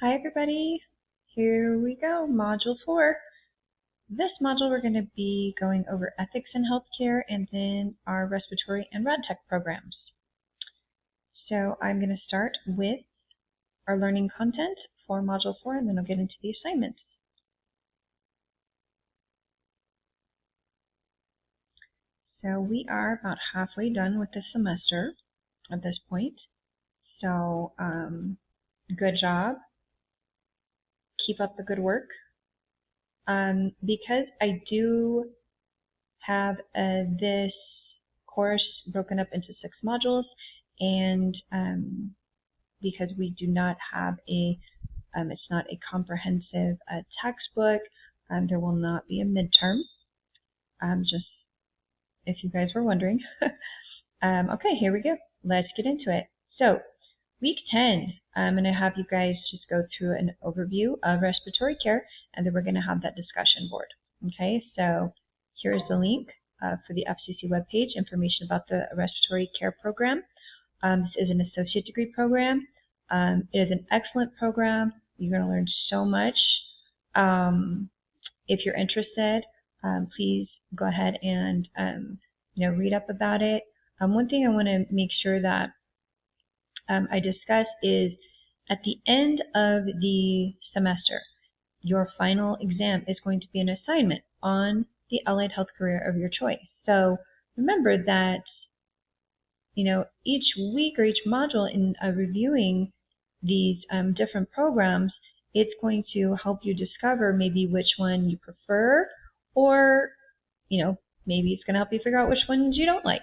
Hi everybody, here we go, Module 4. This module we're going to be going over ethics in healthcare and then our respiratory and rad tech programs. So I'm going to start with our learning content for Module 4 and then I'll get into the assignments. So we are about halfway done with the semester at this point. So good job. Keep up the good work. Because I do have this course broken up into 6 modules, and because we do not have it's not a comprehensive textbook, there will not be a midterm, just if you guys were wondering. Okay, here we go. Let's get into it. So, week 10, I'm going to have you guys just go through an overview of respiratory care, and then we're going to have that discussion board. Okay, so here's the link for the FCC webpage, information about the respiratory care program. This is an associate degree program. It is an excellent program. You're going to learn so much. If you're interested, please go ahead and read up about it. One thing I want to make sure that I discuss is at the end of the semester, your final exam is going to be an assignment on the allied health career of your choice. So remember that, each week or each module in reviewing these different programs, it's going to help you discover maybe which one you prefer, or, maybe it's going to help you figure out which ones you don't like.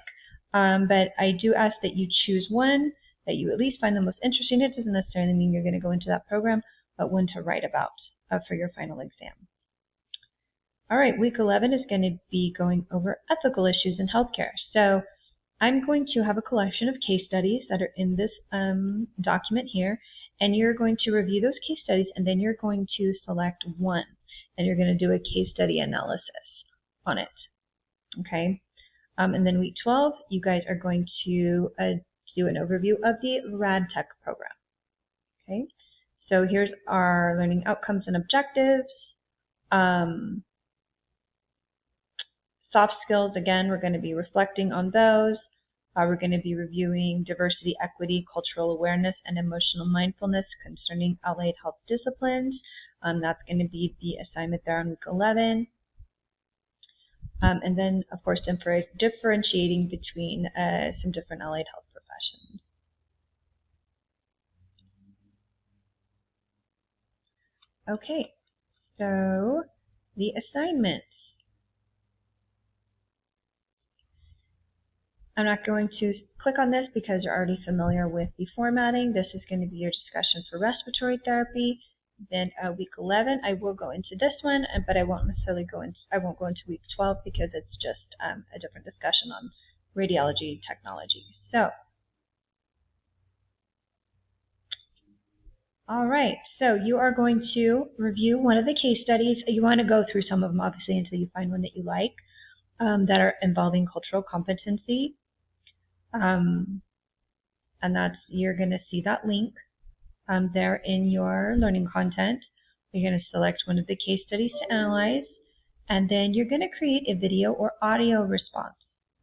But I do ask that you choose one that you at least find the most interesting. It doesn't necessarily mean you're going to go into that program, but one to write about for your final exam. All right, week 11 is going to be going over ethical issues in healthcare. So I'm going to have a collection of case studies that are in this document here, and you're going to review those case studies, and then you're going to select one, and you're going to do a case study analysis on it. Okay, and then week 12, you guys are going to do an overview of the rad tech program. Okay, so here's our learning outcomes and objectives. Soft skills, again, we're going to be reflecting on those. We're going to be reviewing diversity, equity, cultural awareness, and emotional mindfulness concerning allied health disciplines. That's going to be the assignment there on week 11. And then, of course, differentiating between some different allied health professions. Okay, so the assignments. I'm not going to click on this because you're already familiar with the formatting. This is going to be your discussion for respiratory therapy. Then week 11, I will go into this one, but I won't necessarily go into week 12 because it's just a different discussion on radiology technology. So, all right, so you are going to review one of the case studies. You want to go through some of them, obviously, until you find one that you like, that are involving cultural competency. And you're going to see that link there in your learning content. You're going to select one of the case studies to analyze, and then you're going to create a video or audio response.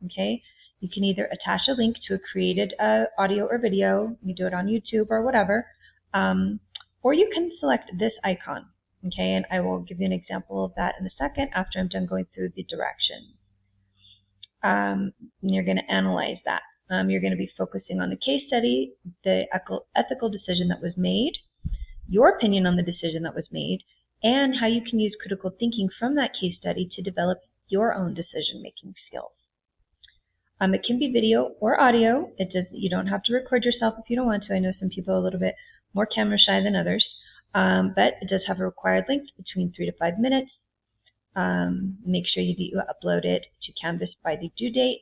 Okay, you can either attach a link to a created audio or video. You do it on YouTube or whatever, or you can select this icon. Okay, and I will give you an example of that in a second after I'm done going through the directions. And you're going to analyze that. You're going to be focusing on the case study, the ethical decision that was made, your opinion on the decision that was made, and how you can use critical thinking from that case study to develop your own decision-making skills. It can be video or audio. You don't have to record yourself if you don't want to. I know some people are a little bit more camera shy than others, but it does have a required length between 3 to 5 minutes. Make sure you upload it to Canvas by the due date.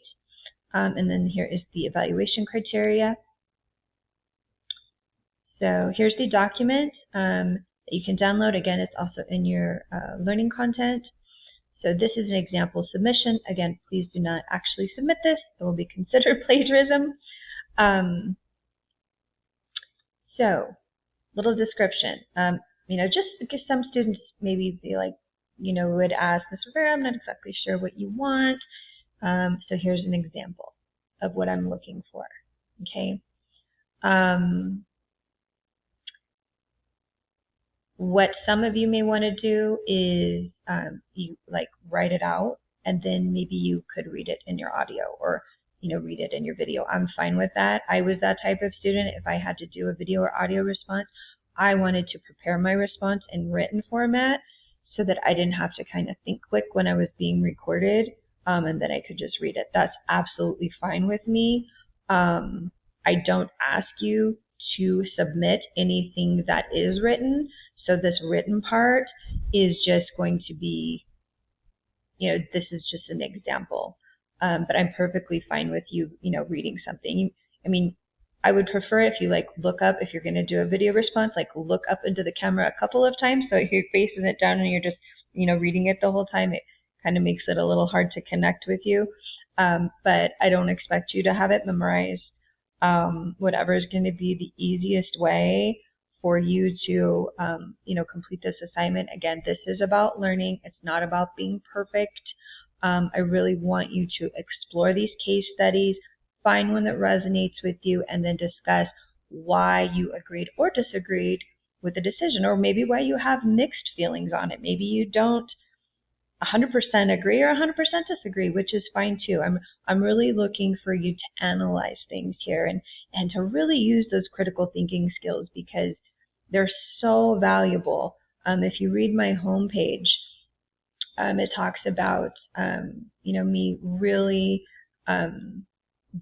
And then here is the evaluation criteria. So here's the document that you can download. Again, it's also in your learning content. So this is an example submission. Again, please do not actually submit this. It will be considered plagiarism. So little description. Just because some students maybe be like, would ask, Ms. Rivera, I'm not exactly sure what you want. So here's an example of what I'm looking for. Okay. What some of you may want to do is you like write it out, and then maybe you could read it in your audio, or read it in your video. I'm fine with that. I was that type of student. If I had to do a video or audio response, I wanted to prepare my response in written format so that I didn't have to kind of think quick when I was being recorded, and then I could just read it. That's absolutely fine with me. I don't ask you to submit anything that is written. So this written part is just going to be, this is just an example. But I'm perfectly fine with you, reading something. I mean, I would prefer if you look up, if you're going to do a video response, look up into the camera a couple of times. So if you're facing it down and you're just, reading it the whole time, it kind of makes it a little hard to connect with you. But I don't expect you to have it memorized. Whatever is going to be the easiest way for you to, complete this assignment. Again, this is about learning. It's not about being perfect. I really want you to explore these case studies, find one that resonates with you, and then discuss why you agreed or disagreed with the decision, or maybe why you have mixed feelings on it. Maybe you don't 100% agree or 100% disagree, which is fine too. I'm really looking for you to analyze things here and to really use those critical thinking skills, because they're so valuable. If you read my homepage, it talks about me really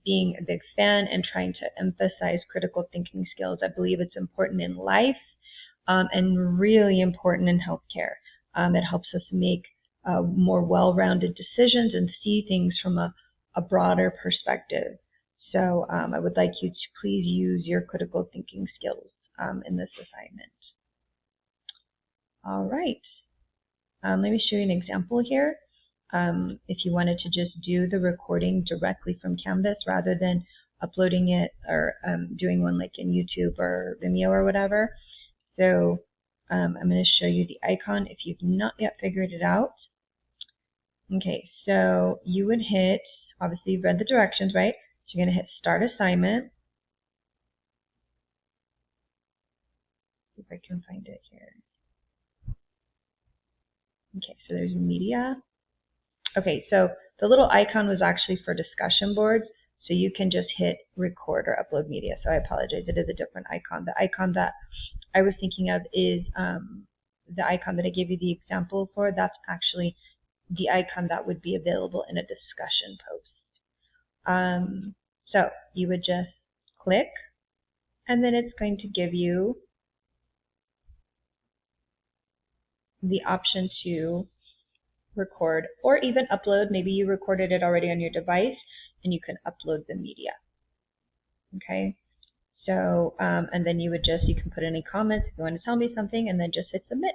being a big fan and trying to emphasize critical thinking skills. I believe it's important in life and really important in healthcare. It helps us make more well-rounded decisions and see things from a broader perspective. So I would like you to please use your critical thinking skills in this assignment. All right. Let me show you an example here. If you wanted to just do the recording directly from Canvas rather than uploading it or doing one like in YouTube or Vimeo or whatever. So I'm going to show you the icon if you've not yet figured it out. Okay, so you would hit, obviously you've read the directions, right? So you're going to hit Start Assignment. See if I can find it here. Okay, so there's Media. Okay, so the little icon was actually for discussion boards, so you can just hit Record or Upload Media. So I apologize, it is a different icon. The icon that I was thinking of is the icon that I gave you the example for. That's actually the icon that would be available in a discussion post. So you would just click, and then it's going to give you the option to record or even upload. Maybe you recorded it already on your device and you can upload the media. Okay, so and then you can put any comments if you want to tell me something, and then just hit submit.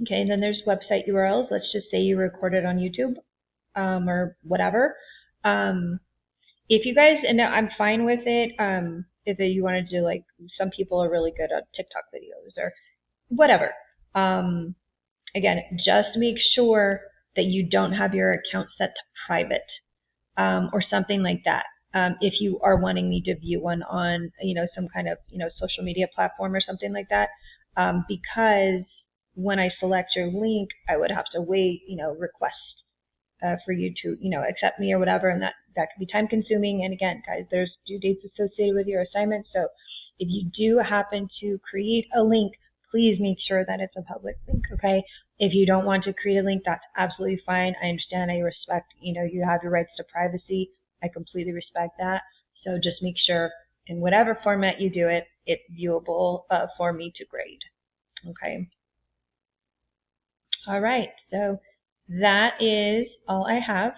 Okay, and then there's website URLs. Let's just say you recorded on YouTube or whatever. If you guys, and I'm fine with it, if you want to do, like, some people are really good at TikTok videos or whatever. Again, just make sure that you don't have your account set to private or something like that. If you are wanting me to view one on, some kind of, social media platform or something like that, because when I select your link, I would have to wait, request for you to, accept me or whatever, and that could be time consuming. And again, guys, there's due dates associated with your assignment. So if you do happen to create a link, please make sure that it's a public link, okay? If you don't want to create a link, that's absolutely fine. I understand, I respect, you have your rights to privacy. I completely respect that. So just make sure in whatever format you do it, it's viewable for me to grade, okay? All right, so that is all I have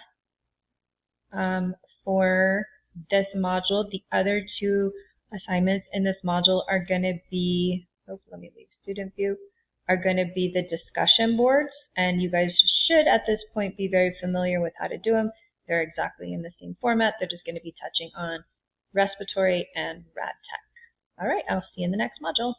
for this module. The other two assignments in this module are going to be, let me leave student view, are going to be the discussion boards, and you guys should at this point be very familiar with how to do them. They're exactly in the same format. They're just going to be touching on respiratory and rad tech. All right, I'll see you in the next module.